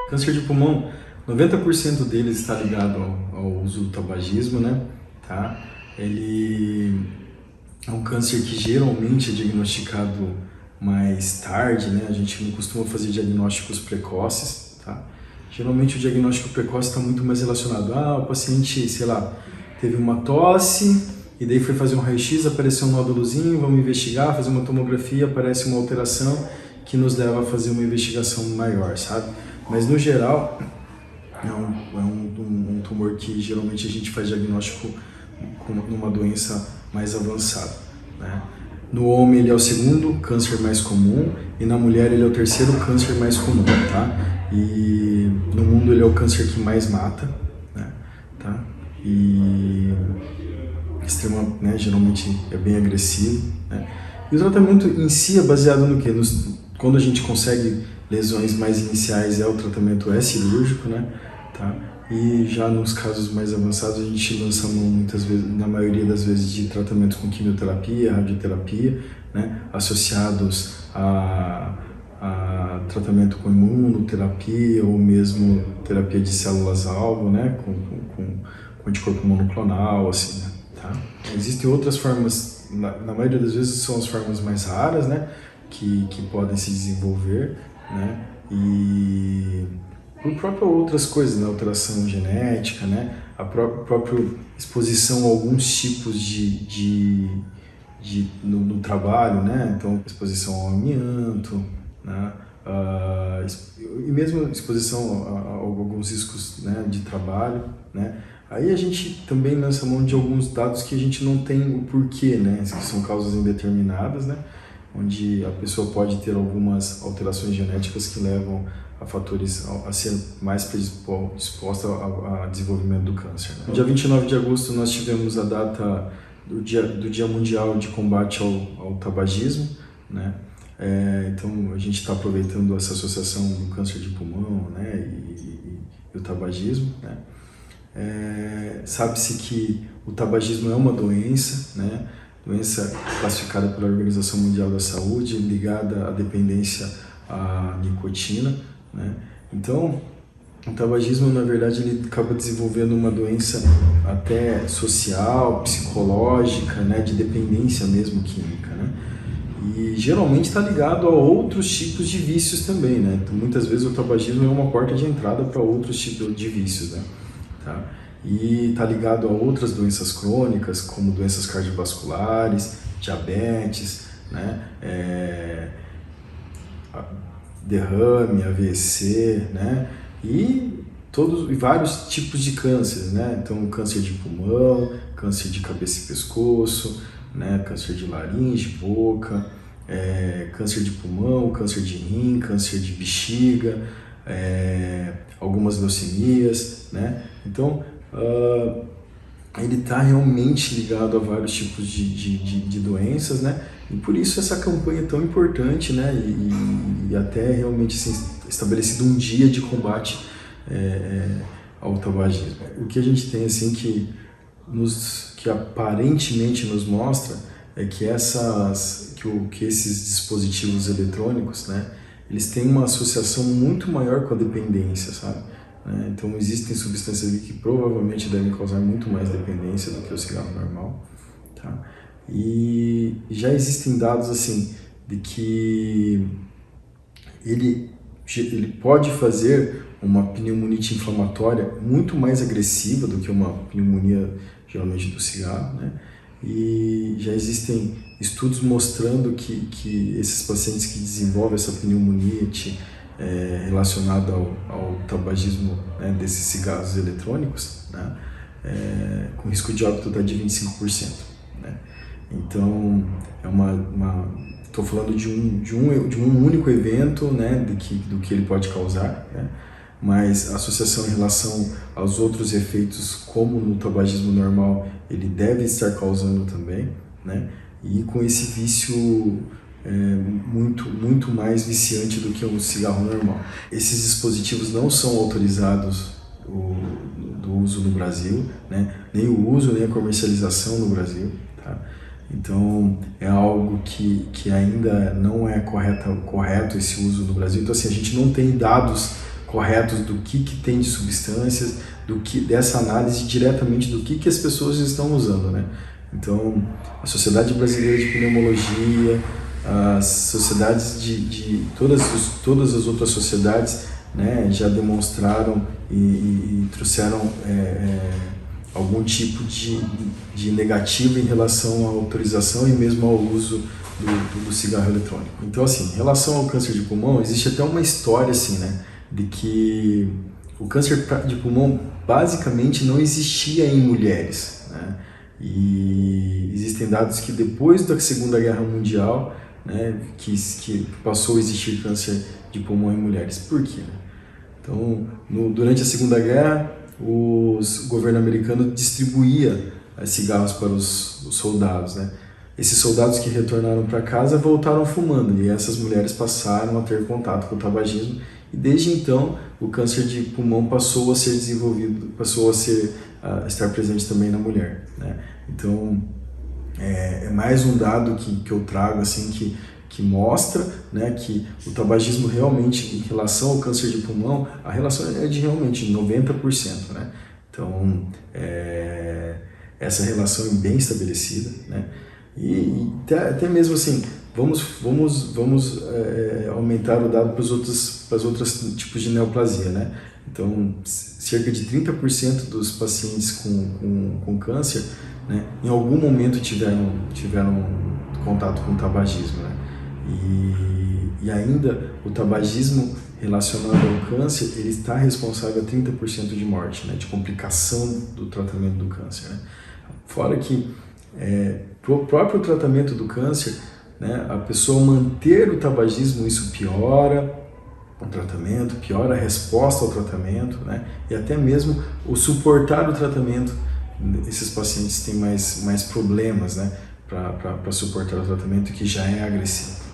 Câncer de pulmão, 90% deles está ligado ao uso do tabagismo, né? Tá? Ele é um câncer que geralmente é diagnosticado mais tarde, né? A gente não costuma fazer diagnósticos precoces, tá? Geralmente o diagnóstico precoce está muito mais relacionado o paciente, sei lá, teve uma tosse e daí foi fazer um raio-x, apareceu um nódulozinho, vamos investigar, fazer uma tomografia, aparece uma alteração que nos leva a fazer uma investigação maior, sabe? Mas no geral é um tumor que geralmente a gente faz diagnóstico numa doença mais avançada, né? No homem ele é o segundo câncer mais comum e na mulher ele é o terceiro câncer mais comum, tá? E no mundo ele é o câncer que mais mata, né? Tá? E né, geralmente é bem agressivo, né? E o tratamento em si é baseado no quê? Quando a gente consegue lesões mais iniciais, o tratamento é cirúrgico, né? Tá? E já nos casos mais avançados a gente lança mão muitas vezes, na maioria das vezes, de tratamentos com quimioterapia, radioterapia, né? Associados a tratamento com imunoterapia ou mesmo terapia de células-alvo, né? Com anticorpo monoclonal, assim, né? Tá? Existem outras formas, na maioria das vezes são as formas mais raras, né? Que podem se desenvolver, né? E por própria outras coisas, né? Alteração genética, né? A própria exposição a alguns tipos no trabalho, né? Então, exposição ao amianto, né? E mesmo exposição a alguns riscos, né, de trabalho, né? Aí a gente também lança mão de alguns dados que a gente não tem o porquê, né? Que são causas indeterminadas, né? Onde a pessoa pode ter algumas alterações genéticas que levam a fatores a ser mais predisposta ao desenvolvimento do câncer, né? No dia 29 de agosto nós tivemos a data do Dia Mundial de Combate ao Tabagismo, né? Então a gente está aproveitando essa associação do câncer de pulmão, né? E o tabagismo, né? Sabe-se que o tabagismo é uma doença, né? Doença classificada pela Organização Mundial da Saúde, ligada à dependência à nicotina, né? Então, o tabagismo, na verdade, ele acaba desenvolvendo uma doença até social, psicológica, né? De dependência mesmo química, né? E geralmente está ligado a outros tipos de vícios também, né? Então, muitas vezes o tabagismo é uma porta de entrada para outros tipos de vícios, né? Tá? E está ligado a outras doenças crônicas, como doenças cardiovasculares, diabetes, né? Derrame, AVC, né? E vários tipos de cânceres, né? Então, câncer de pulmão, câncer de cabeça e pescoço, né? Câncer de laringe, boca, câncer de pulmão, câncer de rim, câncer de bexiga, algumas leucemias, né? Então, ele está realmente ligado a vários tipos de doenças, né? E por isso essa campanha é tão importante, né? E até realmente assim, estabelecido um dia de combate ao tabagismo. O que a gente tem assim que aparentemente nos mostra é que esses dispositivos eletrônicos, né? Eles têm uma associação muito maior com a dependência, sabe? Então existem substâncias ali que provavelmente devem causar muito mais dependência do que o cigarro normal, tá? E já existem dados assim de que ele pode fazer uma pneumonite inflamatória muito mais agressiva do que uma pneumonia geralmente do cigarro, né? E já existem estudos mostrando que esses pacientes que desenvolvem essa pneumonite relacionada ao tabagismo, né, desses cigarros eletrônicos, né, com risco de óbito de 25%. Né? Então, estou falando de um único evento, né, do que ele pode causar, né? Mas a associação em relação aos outros efeitos, como no tabagismo normal, ele deve estar causando também, né? E com esse vício muito mais viciante do que um cigarro normal. Esses dispositivos não são autorizados do uso no Brasil, né? Nem o uso, nem a comercialização no Brasil, tá? Então é algo que ainda não é correto esse uso no Brasil. Então assim, a gente não tem dados corretos do que tem de substâncias, dessa análise diretamente do que as pessoas estão usando, né? Então a Sociedade Brasileira de Pneumologia, as sociedades todas as outras sociedades, né, já demonstraram e trouxeram algum tipo de negativo em relação à autorização e mesmo ao uso do cigarro eletrônico. Então assim, em relação ao câncer de pulmão, existe até uma história assim, né, de que o câncer de pulmão basicamente não existia em mulheres, né? E existem dados que depois da Segunda Guerra Mundial, né, que passou a existir câncer de pulmão em mulheres. Por quê? Então, durante a Segunda Guerra, o governo americano distribuía cigarros para os soldados, né? Esses soldados que retornaram para casa voltaram fumando, e essas mulheres passaram a ter contato com o tabagismo, e desde então o câncer de pulmão passou a ser desenvolvido, passou a estar presente também na mulher, né? Então é mais um dado que eu trago assim, que mostra, né, que o tabagismo realmente, em relação ao câncer de pulmão, a relação é de realmente 90%, né? Então essa relação é bem estabelecida, né? E até mesmo assim, vamos aumentar o dado para os outros tipos de neoplasia, né? Então, cerca de 30% dos pacientes com câncer, né, em algum momento tiveram contato com o tabagismo, né? E ainda o tabagismo relacionado ao câncer, ele está responsável a 30% de morte, né, de complicação do tratamento do câncer, né? Fora que pro próprio tratamento do câncer, né, a pessoa manter o tabagismo, isso piora o tratamento, piora a resposta ao tratamento, né, e até mesmo o suportar o tratamento. Esses pacientes têm mais problemas, né, para suportar o tratamento, que já é agressivo.